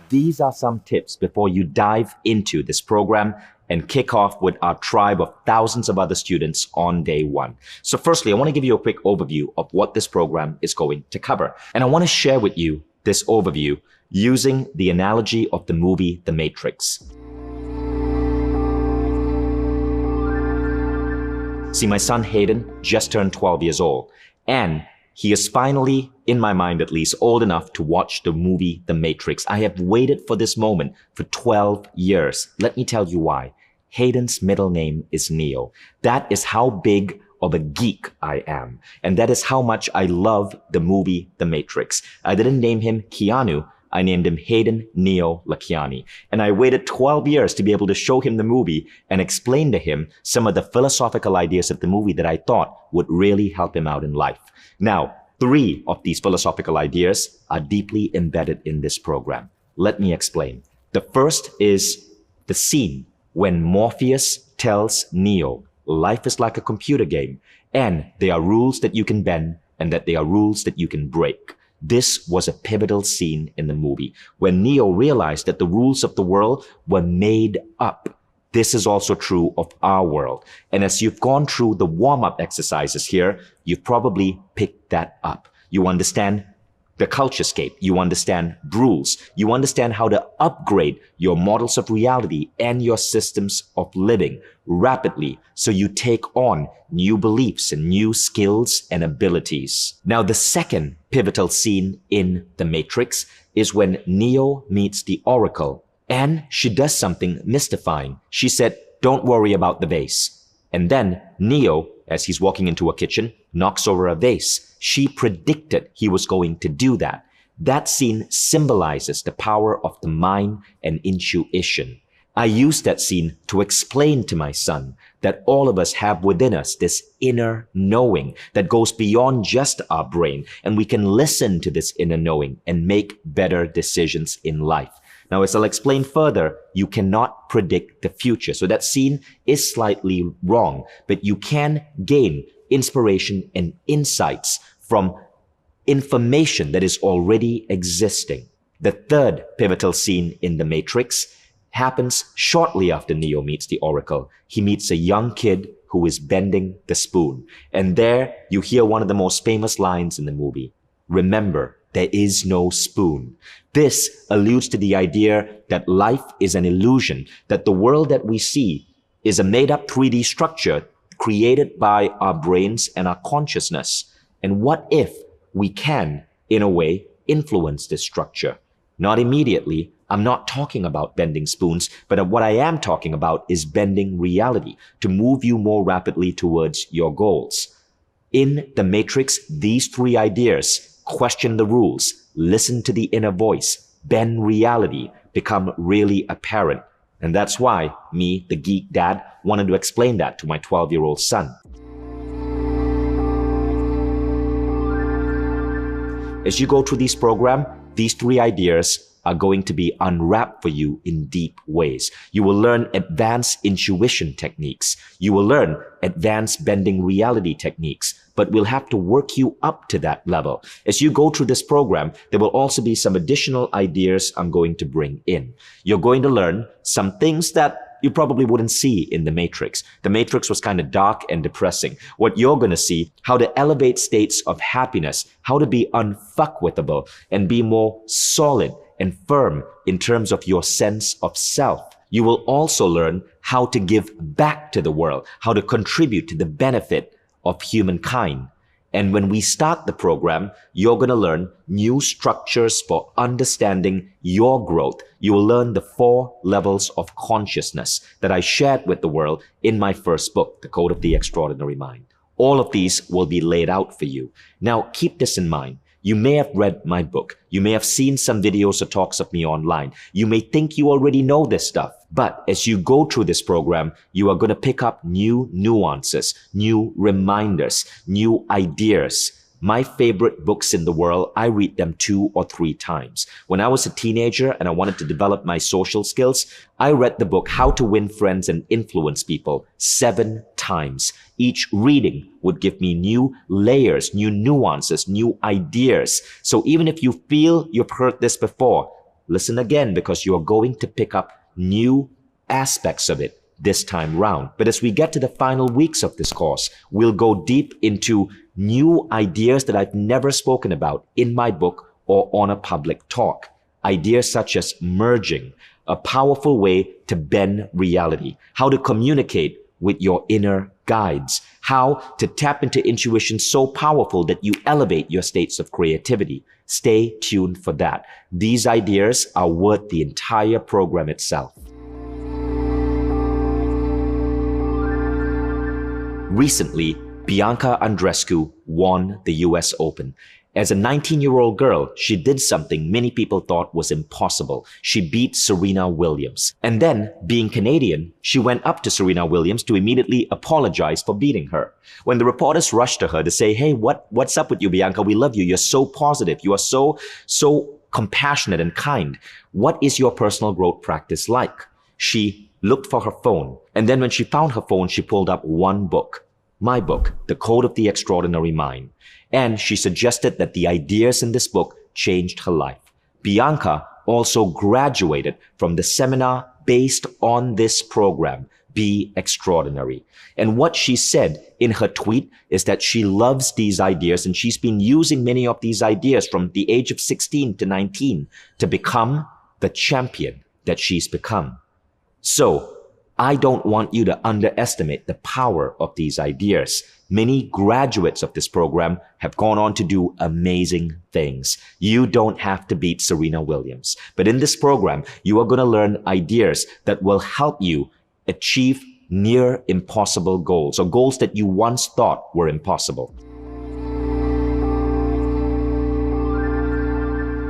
these are some tips before you dive into this program and kick off with our tribe of thousands of other students on day one. So firstly, I want to give you a quick overview of what this program is going to cover. And I want to share with you this overview using the analogy of the movie The Matrix. See, my son Hayden just turned 12 years old, and he is finally, in my mind at least, old enough to watch the movie The Matrix. I have waited for this moment for 12 years. Let me tell you why. Hayden's middle name is Neo. That is how big of a geek I am. And that is how much I love the movie The Matrix. I didn't name him Keanu. I named him Hayden Neo Lakiani. And I waited 12 years to be able to show him the movie and explain to him some of the philosophical ideas of the movie that I thought would really help him out in life. Now, 3 of these philosophical ideas are deeply embedded in this program. Let me explain. The first is the scene when Morpheus tells Neo, life is like a computer game, and there are rules that you can bend and that there are rules that you can break. This was a pivotal scene in the movie when Neo realized that the rules of the world were made up. This is also true of our world. And as you've gone through the warm-up exercises here, you've probably picked that up. You understand the culturescape. You understand rules. You understand how to upgrade your models of reality and your systems of living rapidly so you take on new beliefs and new skills and abilities. Now, the second pivotal scene in The Matrix is when Neo meets the Oracle, and she does something mystifying. She said, "Don't worry about the vase." And then Neo, as he's walking into a kitchen, knocks over a vase. She predicted he was going to do that. That scene symbolizes the power of the mind and intuition. I used that scene to explain to my son that all of us have within us this inner knowing that goes beyond just our brain, and we can listen to this inner knowing and make better decisions in life. Now, as I'll explain further, you cannot predict the future. So that scene is slightly wrong, but you can gain inspiration and insights from information that is already existing. The third pivotal scene in The Matrix happens shortly after Neo meets the Oracle. He meets a young kid who is bending the spoon. And there you hear one of the most famous lines in the movie. "Remember, there is no spoon." This alludes to the idea that life is an illusion, that the world that we see is a made-up 3D structure created by our brains and our consciousness. And what if we can, in a way, influence this structure? Not immediately. I'm not talking about bending spoons, but what I am talking about is bending reality to move you more rapidly towards your goals. In The Matrix, these 3 ideas, question the rules, listen to the inner voice, bend reality, become really apparent. And that's why me, the geek dad, wanted to explain that to my 12-year-old son. As you go through this program, these 3 ideas are going to be unwrapped for you in deep ways. You will learn advanced intuition techniques. You will learn advanced bending reality techniques, but we'll have to work you up to that level. As you go through this program, there will also be some additional ideas I'm going to bring in. You're going to learn some things that you probably wouldn't see in The Matrix. The Matrix was kind of dark and depressing. What you're going to see, how to elevate states of happiness, how to be unfuckwithable and be more solid and firm in terms of your sense of self. You will also learn how to give back to the world, how to contribute to the benefit of humankind. And when we start the program, you're going to learn new structures for understanding your growth. You will learn the 4 levels of consciousness that I shared with the world in my first book, The Code of the Extraordinary Mind. All of these will be laid out for you. Now, keep this in mind. You may have read my book. You may have seen some videos or talks of me online. You may think you already know this stuff. But as you go through this program, you are going to pick up new nuances, new reminders, new ideas. My favorite books in the world, I read them 2 or 3 times. When I was a teenager and I wanted to develop my social skills, I read the book How to Win Friends and Influence People 7 times. Each reading would give me new layers, new nuances, new ideas. So even if you feel you've heard this before, listen again because you are going to pick up new aspects of it this time round. But as we get to the final weeks of this course, we'll go deep into new ideas that I've never spoken about in my book or on a public talk. Ideas such as merging, a powerful way to bend reality, how to communicate with your inner guides, how to tap into intuition so powerful that you elevate your states of creativity. Stay tuned for that. These ideas are worth the entire program itself. Recently, Bianca Andreescu won the US Open. As a 19-year-old girl, she did something many people thought was impossible. She beat Serena Williams. And then, being Canadian, she went up to Serena Williams to immediately apologize for beating her. When the reporters rushed to her to say, hey, what's up with you, Bianca? We love you. You're so positive. You are so compassionate and kind. What is your personal growth practice like? She looked for her phone. And then when she found her phone, she pulled up one book. My book, The Code of the Extraordinary Mind. And she suggested that the ideas in this book changed her life. Bianca also graduated from the seminar based on this program, Be Extraordinary. And what she said in her tweet is that she loves these ideas and she's been using many of these ideas from the age of 16 to 19 to become the champion that she's become. So, I don't want you to underestimate the power of these ideas. Many graduates of this program have gone on to do amazing things. You don't have to beat Serena Williams. But in this program, you are going to learn ideas that will help you achieve near impossible goals, or goals that you once thought were impossible.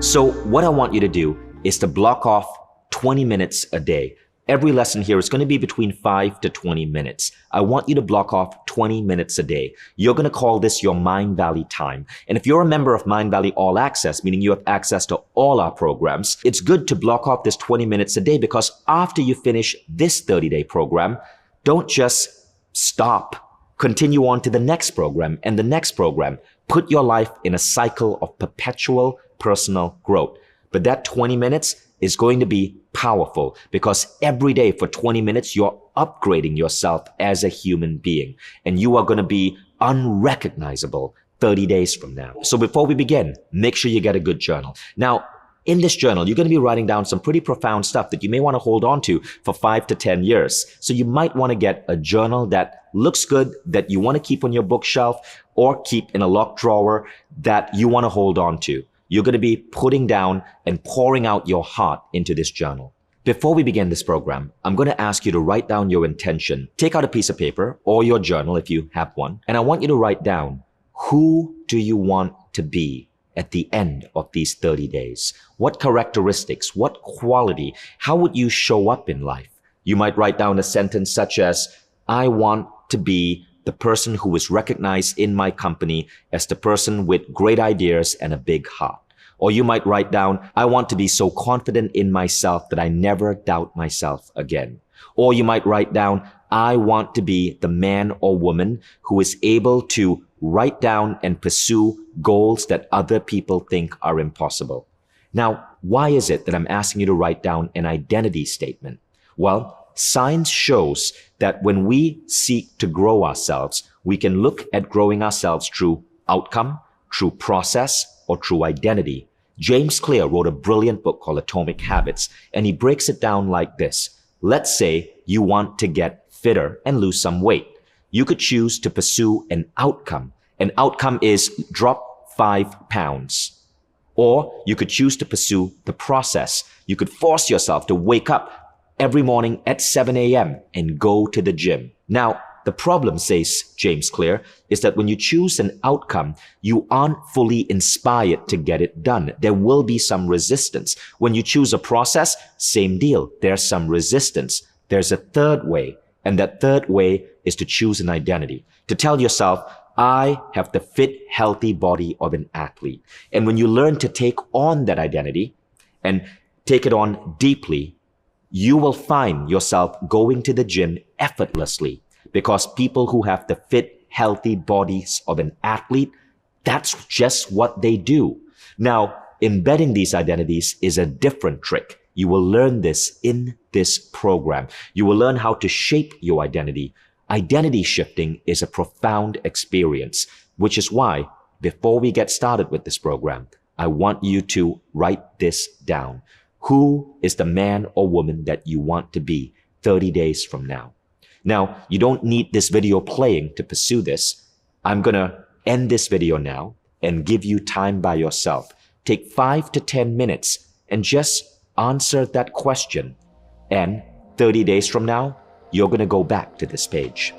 So what I want you to do is to block off 20 minutes a day. Every lesson here is going to be between 5 to 20 minutes. I want you to block off 20 minutes a day. You're going to call this your Mindvalley Time. And if you're a member of Mindvalley All Access, meaning you have access to all our programs, it's good to block off this 20 minutes a day, because after you finish this 30-day program, don't just stop. Continue on to the next program and the next program. Put your life in a cycle of perpetual personal growth. But that 20 minutes is going to be powerful, because every day for 20 minutes, you're upgrading yourself as a human being, and you are going to be unrecognizable 30 days from now. So before we begin, make sure you get a good journal. Now, in this journal, you're going to be writing down some pretty profound stuff that you may want to hold on to for 5 to 10 years. So you might want to get a journal that looks good, that you want to keep on your bookshelf or keep in a locked drawer, that you want to hold on to. You're going to be putting down and pouring out your heart into this journal. Before we begin this program, I'm going to ask you to write down your intention. Take out a piece of paper or your journal if you have one. And I want you to write down, who do you want to be at the end of these 30 days? What characteristics, what quality, how would you show up in life? You might write down a sentence such as, I want to be the person who is recognized in my company as the person with great ideas and a big heart. Or you might write down, I want to be so confident in myself that I never doubt myself again. Or you might write down, I want to be the man or woman who is able to write down and pursue goals that other people think are impossible. Now, why is it that I'm asking you to write down an identity statement? Well, science shows that when we seek to grow ourselves, we can look at growing ourselves through outcome, through process, or through identity. James Clear wrote a brilliant book called Atomic Habits, and he breaks it down like this. Let's say you want to get fitter and lose some weight. You could choose to pursue an outcome. An outcome is drop 5 pounds. Or you could choose to pursue the process. You could force yourself to wake up every morning at 7 a.m. and go to the gym. Now, the problem, says James Clear, is that when you choose an outcome, you aren't fully inspired to get it done. There will be some resistance. When you choose a process, same deal. There's some resistance. There's a third way, and that third way is to choose an identity. To tell yourself, I have the fit, healthy body of an athlete. And when you learn to take on that identity and take it on deeply, you will find yourself going to the gym effortlessly. Because people who have the fit, healthy bodies of an athlete, that's just what they do. Now, embedding these identities is a different trick. You will learn this in this program. You will learn how to shape your identity. Identity shifting is a profound experience, which is why, before we get started with this program, I want you to write this down. Who is the man or woman that you want to be 30 days from now? Now, you don't need this video playing to pursue this. I'm gonna end this video now and give you time by yourself. Take 5 to 10 minutes and just answer that question. And 30 days from now, you're gonna go back to this page.